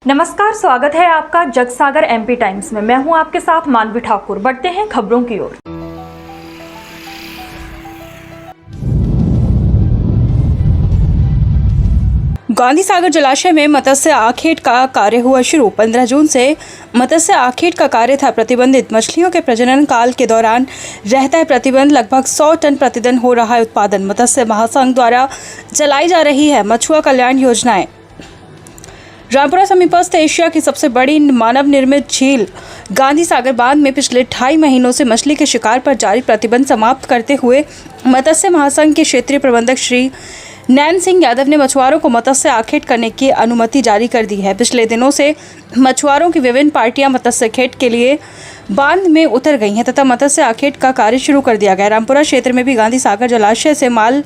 नमस्कार, स्वागत है आपका जगसागर एमपी टाइम्स में। मैं हूं आपके साथ मानवी ठाकुर। बढ़ते हैं खबरों की ओर। गांधी सागर जलाशय में मत्स्य आखेट का कार्य हुआ शुरू। 15 जून से मत्स्य आखेट का कार्य था प्रतिबंधित। मछलियों के प्रजनन काल के दौरान रहता है प्रतिबंध। लगभग 100 टन प्रतिदिन हो रहा है उत्पादन। मत्स्य महासंघ द्वारा चलाई जा रही है मछुआ कल्याण योजनाएं। रामपुरा समीपस्थ एशिया की सबसे बड़ी मानव निर्मित झील गांधी सागर बांध में पिछले 2.5 महीनों से मछली के शिकार पर जारी प्रतिबंध समाप्त करते हुए मत्स्य महासंघ के क्षेत्रीय प्रबंधक श्री नैन सिंह यादव ने मछुआरों को मत्स्य आखेट करने की अनुमति जारी कर दी है। पिछले दिनों से मछुआरों की विभिन्न पार्टियां मत्स्य खेत के लिए बांध में उतर गई हैं तथा मत्स्य आखेट का कार्य शुरू कर दिया गया। रामपुरा क्षेत्र में भी गांधी सागर जलाशय से माल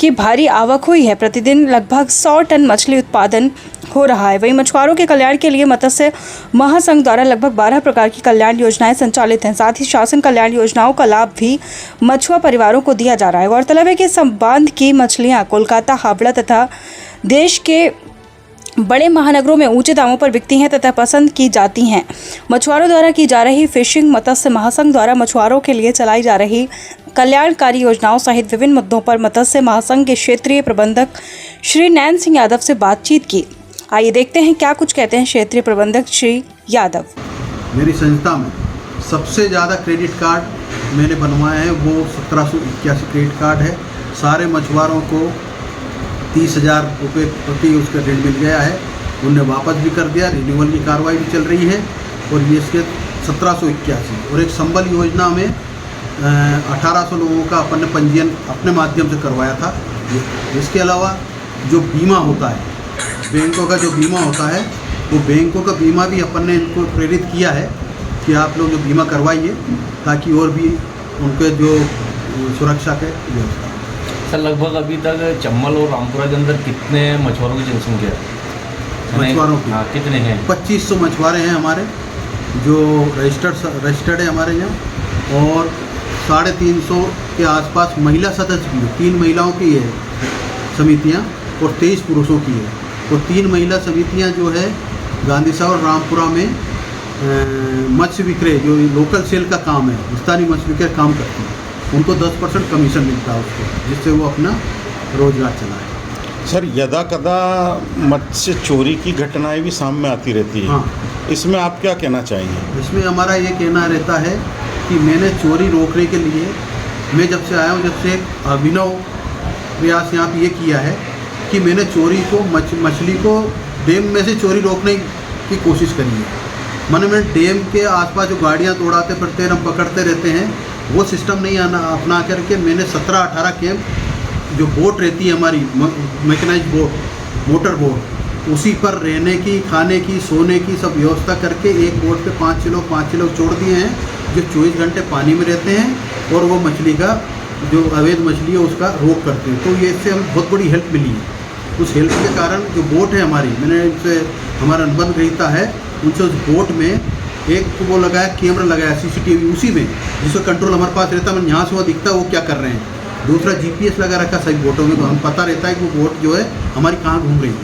की भारी आवक हुई है। प्रतिदिन लगभग 100 टन मछली उत्पादन हो रहा है। वहीं मछुआरों के कल्याण के लिए मत्स्य महासंघ द्वारा लगभग 12 प्रकार की कल्याण योजनाएं संचालित हैं। साथ ही शासन कल्याण योजनाओं का लाभ भी मछुआ परिवारों को दिया जा रहा है। गौरतलब है कि इस बांध की मछलियां कोलकाता, हावड़ा तथा देश के बड़े महानगरों में ऊंचे दामों पर बिकती हैं तथा पसंद की जाती हैं। मछुआरों द्वारा की जा रही फिशिंग, मत्स्य महासंघ द्वारा मछुआरों के लिए चलाई जा रही कल्याणकारी योजनाओं सहित विभिन्न मुद्दों पर मत्स्य महासंघ के क्षेत्रीय प्रबंधक श्री नैन सिंह यादव से बातचीत की। आइए देखते हैं क्या कुछ कहते हैं क्षेत्रीय प्रबंधक श्री यादव। मेरी संस्था में सबसे ज़्यादा क्रेडिट कार्ड मैंने बनवाए हैं वो 1781 क्रेडिट कार्ड है। सारे मछुआरों को 30,000 रुपये प्रति उसका ऋण मिल गया है। उनने वापस भी कर दिया, रिन्यूअल की कार्रवाई भी चल रही है। और ये इसके 1781 और एक संबल योजना में 1800 लोगों का अपन ने पंजीयन अपने माध्यम से करवाया था। इसके अलावा जो बीमा होता है, बैंकों का जो बीमा होता है, वो बैंकों का बीमा भी अपन ने इनको प्रेरित किया है कि आप लोग जो बीमा करवाइए ताकि और भी उनके जो सुरक्षा के व्यवस्था। सर, लगभग अभी तक चम्बल और रामपुरा के अंदर कितने मछुआरों की जनसंख्या है? मछुआरों की कितने हैं? 2500 मछुआरे हैं हमारे जो रजिस्टर्ड है हमारे यहाँ। और 350 के आसपास महिला सदस्य भी है। 3 महिलाओं की है समितियाँ और 23 पुरुषों की है। और 3 महिला समितियाँ जो है गांधी सागर और रामपुरा में मत्स्य विक्रय जो लोकल सेल का काम है, स्थानीय मत्स्य विक्रय काम करती हैं। उनको 10% कमीशन मिलता है उसको, जिससे वो अपना रोजगार चलाए। सर, यदा कदा मत्स्य चोरी की घटनाएं भी सामने आती रहती है। हाँ, इसमें आप क्या कहना चाहेंगे? इसमें हमारा ये कहना रहता है कि मैंने चोरी रोकने के लिए, मैं जब से आया हूँ, जब से एक अभिनव प्रयास यहाँ पर ये किया है कि मैंने चोरी को मछली को डैम में से चोरी रोकने की कोशिश करी है। मैंने डैम के आसपास जो गाड़ियाँ दौड़ाते फिरते हम पकड़ते रहते हैं, वो सिस्टम नहीं अपना करके मैंने 17-18 कैंप जो बोट रहती है हमारी मैकेनाइज बोट, मोटर बोट, उसी पर रहने की, खाने की, सोने की सब व्यवस्था करके एक बोट पे 5 लोग छोड़ दिए हैं जो 24 घंटे पानी में रहते हैं और वो मछली का जो अवैध मछली है उसका रोक करते हैं। तो ये इससे हमें बहुत बड़ी हेल्प मिली है। उस हेल्प के कारण जो बोट है हमारी, मैंने उनसे हमारा अनुबंध रहता है उनसे, उस बोट में एक तो वो लगाया, कैमरा लगाया CCTV उसी में, जिसका कंट्रोल हमारे पास रहता है। मैं यहाँ से वो दिखता है वो क्या कर रहे हैं। दूसरा GPS लगा रखा सभी बोटों में, तो हम पता रहता है कि वो बोट जो है हमारी कहाँ घूम रही है।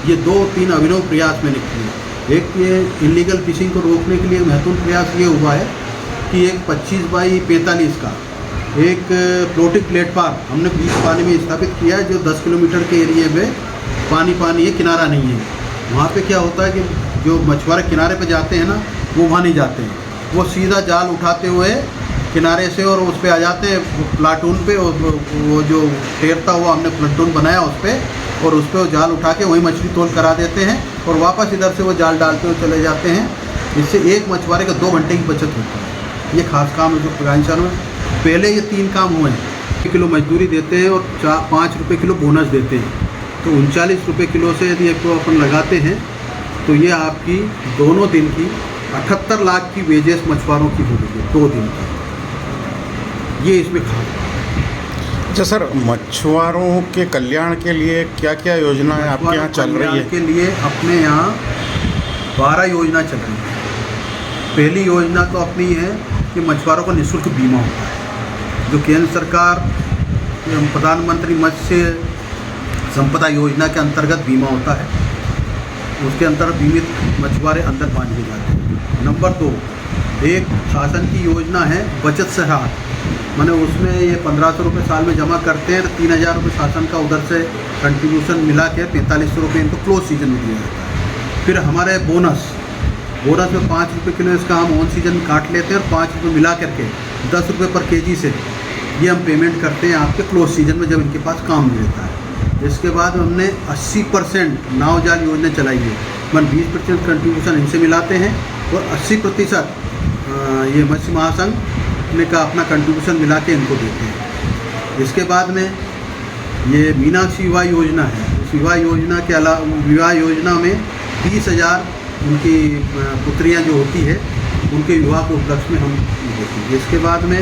ये 2-3 अभिनव प्रयास मैंने किए। एक ये इलीगल फिशिंग को रोकने के लिए महत्वपूर्ण प्रयास ये हुआ है कि एक 25 बाई 45 का एक फ्लोटिंग प्लेटफार्म हमने बीच पानी में स्थापित किया है, जो 10 किलोमीटर के एरिए में पानी है, किनारा नहीं है। वहाँ पे क्या होता है कि जो मछुआरे किनारे पे जाते हैं ना, वो वहाँ नहीं जाते हैं। वो सीधा जाल उठाते हुए किनारे से और उस पर आ जाते हैं प्लाटून पे। और वो जो तैरता हुआ हमने प्लाटून बनाया उस पर, और उस पर वो जाल उठा के वहीं मछली तोल करा देते हैं और वापस इधर से वो जाल डालते हुए चले जाते हैं। इससे एक मछुआरे का 2 घंटे की बचत होती है। ये खास काम है जो गांधी में। पहले ये 3 काम हुए हैं। 1 किलो मजदूरी देते हैं और 5 रुपये किलो बोनस देते हैं। तो 39 रुपये किलो से यदि आपको अपन लगाते हैं तो ये आपकी दोनों दिन की 78 लाख की वेजेस मछुआरों की हो गई है 2 दिन की। ये इसमें खास। अच्छा सर, मछुआरों के कल्याण के लिए क्या क्या योजनाएं आपके यहाँ चल रही है? के लिए अपने यहाँ 12 योजना चल रही है। पहली योजना तो अपनी है कि मछुआरों का निःशुल्क बीमा होता है, जो केंद्र सरकार प्रधानमंत्री मत्स्य संपदा योजना के अंतर्गत बीमा होता है। उसके अंदर बीमित मछुआरे अंदर बांध दिए जाते हैं। नंबर 2, एक शासन की योजना है बचत से राहत, माने उसमें ये 1500 रुपये साल में जमा करते हैं, 3000 रुपये शासन का उधर से कंट्रीब्यूशन मिला के 4500 रुपये इनको क्लोज सीजन में दिया जाता है। फिर हमारे बोनस में 5 रुपये किलो इसका हम ऑन सीजन काट लेते हैं और 5 रुपये मिला करके 10 रुपये पर केजी से ये हम पेमेंट करते हैं आपके क्लोज सीजन में जब इनके पास काम नहीं रहता है। इसके बाद हमने 80% नाव जाल योजना चलाई है, मन 20% कंट्रीब्यूशन इनसे मिलाते हैं और 80% ये मत्स्य महासंघ ने का अपना कंट्रीब्यूशन मिला के इनको देते हैं। इसके बाद में ये मीनाक्षी विवाह योजना है। इस विवाह योजना के अलावा विवाह योजना में 30,000 उनकी पुत्रियां जो होती है उनके विवाह के उपलक्ष्य में हम देते हैं। इसके बाद में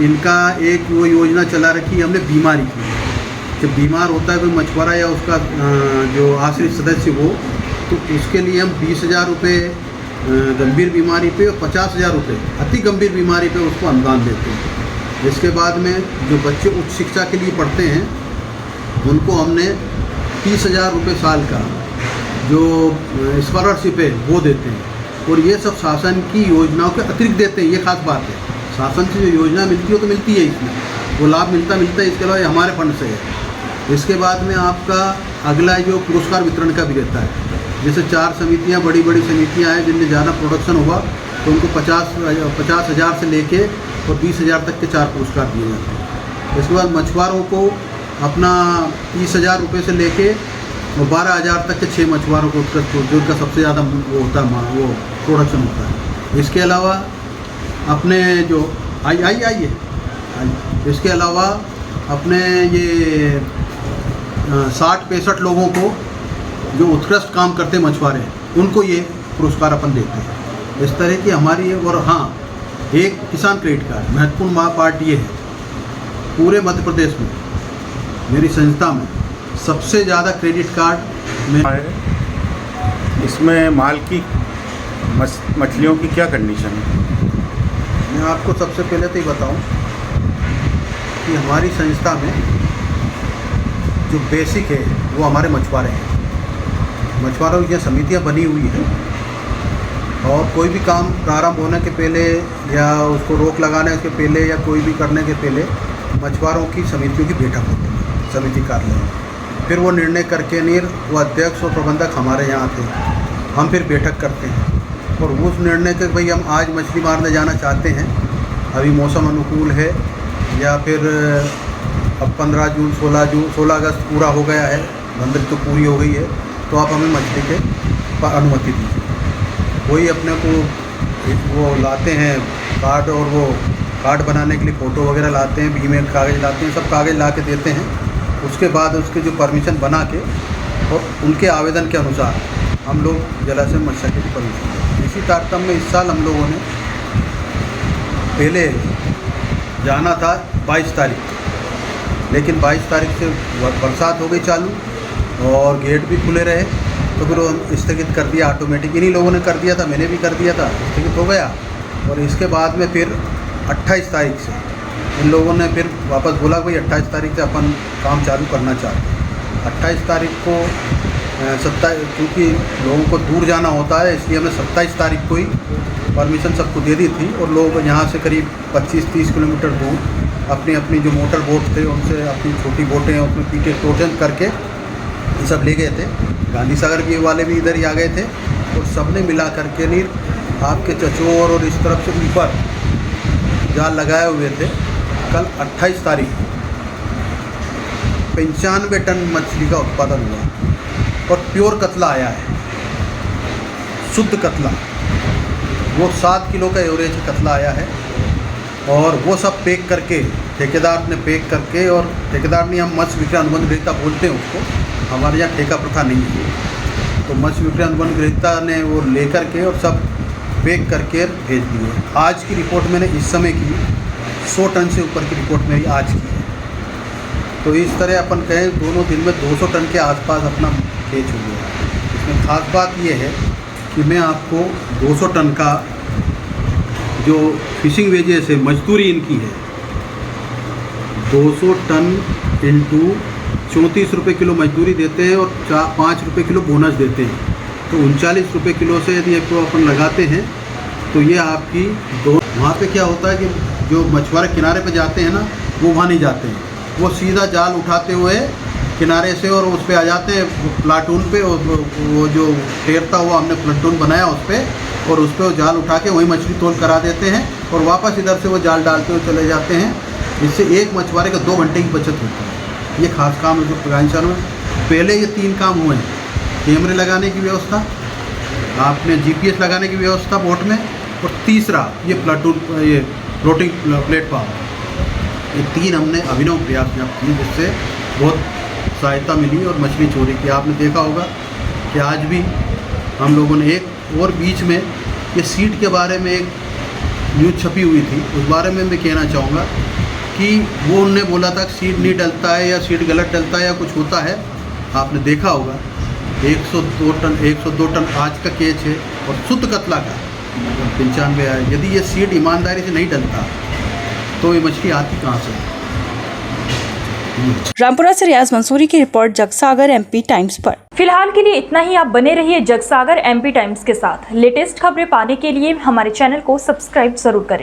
इनका एक वो योजना चला रखी है हमने बीमारी की। जब बीमार होता है कोई मछुआरा या उसका जो आश्रित सदस्य हो, तो उसके लिए हम 20,000 रुपये गंभीर बीमारी पे और 50,000 रुपये अति गंभीर बीमारी पे उसको अनुदान देते हैं। इसके बाद में जो बच्चे उच्च शिक्षा के लिए पढ़ते हैं उनको हमने 30,000 रुपये साल का जो स्कॉलरशिप है वो देते हैं। और ये सब शासन की योजनाओं के अतिरिक्त देते हैं, ये खास बात है। शासन से जो योजना मिलती है वो तो मिलती है, इसमें वो लाभ मिलता है। इसके अलावा हमारे फंड से है। इसके बाद में आपका अगला जो पुरस्कार वितरण का भी रहता है। जैसे 4 समितियां बड़ी समितियां हैं जिनमें ज़्यादा प्रोडक्शन होगा तो उनको 50,000 से लेके और 20,000 तक के 4 पुरस्कार दिए जाते हैं। इसके बाद मछुआरों को अपना 30,000 रुपये से लेके और 12,000 तक के 6 मछुआरों को जो उनका सबसे ज़्यादा वो होता है वो प्रोडक्शन होता है। इसके अलावा अपने जो आइए इसके अलावा अपने ये 60-65 लोगों को जो उत्कृष्ट काम करते मछुआरे उनको ये पुरस्कार अपन देते हैं। इस तरह की हमारी है। और हाँ, एक किसान क्रेडिट कार्ड महत्वपूर्ण पार्ट ये है, पूरे मध्य प्रदेश में मेरी संस्था में सबसे ज़्यादा क्रेडिट कार्ड में इसमें माल की मछलियों की क्या कंडीशन है? मैं आपको सबसे पहले तो ये बताऊं कि हमारी संस्था में जो बेसिक है वो हमारे मछुआरे हैं। मछुआरों की समितियां बनी हुई है और कोई भी काम प्रारंभ होने के पहले या उसको रोक लगाने के पहले या कोई भी करने के पहले मछुआरों की समितियों की बैठक होती है समिति कार्यालय में। फिर वो निर्णय करके वो अध्यक्ष और प्रबंधक हमारे यहाँ थे, हम फिर बैठक करते हैं और उस निर्णय के भाई हम आज मछली मारने जाना चाहते हैं, अभी मौसम अनुकूल है या फिर अब 15 जून 16 अगस्त पूरा हो गया है, बंदरी तो पूरी हो गई है, तो आप हमें मछली के अनुमति दीजिए। वही अपने को वो लाते हैं कार्ड और वो कार्ड बनाने के लिए फ़ोटो वगैरह लाते हैं, बीमे कागज़ लाते हैं, सब कागज़ ला के देते हैं। उसके बाद उसके जो परमिशन बना के और उनके आवेदन के अनुसार हम लोग जलाशय में मत्स्य की परमिशन। इसी तारतम्य में इस साल हम लोगों ने पहले जाना था 22 तारीख, लेकिन 22 तारीख से बरसात हो गई चालू और गेट भी खुले रहे, तो फिर वो स्थगित कर दिया ऑटोमेटिक। इन्हीं लोगों ने कर दिया था, मैंने भी कर दिया था, स्थगित हो गया। और इसके बाद में फिर 28 तारीख से इन लोगों ने फिर वापस बोला भाई 28 तारीख से अपन काम चालू करना चाहते हैं। 28 तारीख को 27, क्योंकि लोगों को दूर जाना होता है इसलिए हमने 27 तारीख को ही परमिशन सबको दे दी थी। और लोग यहाँ से करीब 25-30 किलोमीटर दूर अपनी अपनी जो मोटर बोट थे उनसे अपनी छोटी बोटें उसमें पीके टोटन करके ये सब ले गए थे। गांधी सागर के वाले भी इधर ही आ गए थे और सब ने मिला करके नीर आपके चचोर और इस तरफ से ऊपर जाल लगाए हुए थे। कल 28 तारीख को 95 टन मछली का उत्पादन हुआ और प्योर कतला आया है, शुद्ध कतला। वो 7 किलो का एवरेज कतला आया है और वो सब पैक करके ठेकेदार ने पैक करके, और ठेकेदार नहीं, हम मत्स्य विक्रय अनुबंध ग्रहीता बोलते हैं उसको, हमारे यहाँ ठेका प्रथा नहीं है। तो मत्स्य विक्रय अनुबंध ग्रहीता ने वो लेकर के और सब पैक करके भेज दिए। आज की रिपोर्ट मैंने इस समय की 100 टन से ऊपर की रिपोर्ट मेरी आज की है। तो इस तरह अपन कहें दोनों दिन में 200 टन के आसपास अपना कैच हो गया। इसमें खास बात ये है कि मैं आपको 200 टन का जो फिशिंग वेजेस है, मजदूरी इनकी है 200 टन इंटू 34 रुपये किलो मजदूरी देते हैं और 5 रुपये किलो बोनस देते हैं। तो 39 रुपये किलो से यदि आपको अपन लगाते हैं तो ये आपकी वहाँ पे क्या होता है कि जो मछुआरे किनारे पे जाते हैं ना, वो वहाँ नहीं जाते हैं, वो सीधा जाल उठाते हुए किनारे से और उस पर आ जाते हैं प्लाटून पे। और वो जो तैरता हुआ हमने प्लाटून बनाया उस पर, और उस पर जाल उठा के वही मछली तोल करा देते हैं और वापस इधर से वो जाल डालते हुए चले जाते हैं। इससे एक मछुआरे का 2 घंटे की बचत होती है। ये खास काम है जो प्रगांचल में। पहले ये 3 काम हुए हैं: कैमरे लगाने की व्यवस्था, आपने GPS लगाने की व्यवस्था बोट में, और तीसरा ये प्लाटून, ये फ्लोटिंग प्लेटफॉर्म। ये 3 हमने अभिनव प्रयास यहाँ किए, जिससे बहुत सहायता मिली और मछली चोरी की। आपने देखा होगा कि आज भी हम लोगों ने एक और बीच में ये सीड के बारे में एक न्यूज़ छपी हुई थी, उस बारे में मैं कहना चाहूँगा कि वो उनने बोला था कि सीड नहीं डलता है या सीड गलत डलता है या कुछ होता है। आपने देखा होगा 102 टन आज का केच है और शुद्ध कतला का 95 है। यदि ये सीड ईमानदारी से नहीं डलता तो ये मछली आती कहाँ से? रामपुरा से रियाज मंसूरी की रिपोर्ट, जगसागर MP टाइम्स पर। फिलहाल के लिए इतना ही। आप बने रहिए जगसागर MP टाइम्स के साथ। लेटेस्ट खबरें पाने के लिए हमारे चैनल को सब्सक्राइब जरूर करें।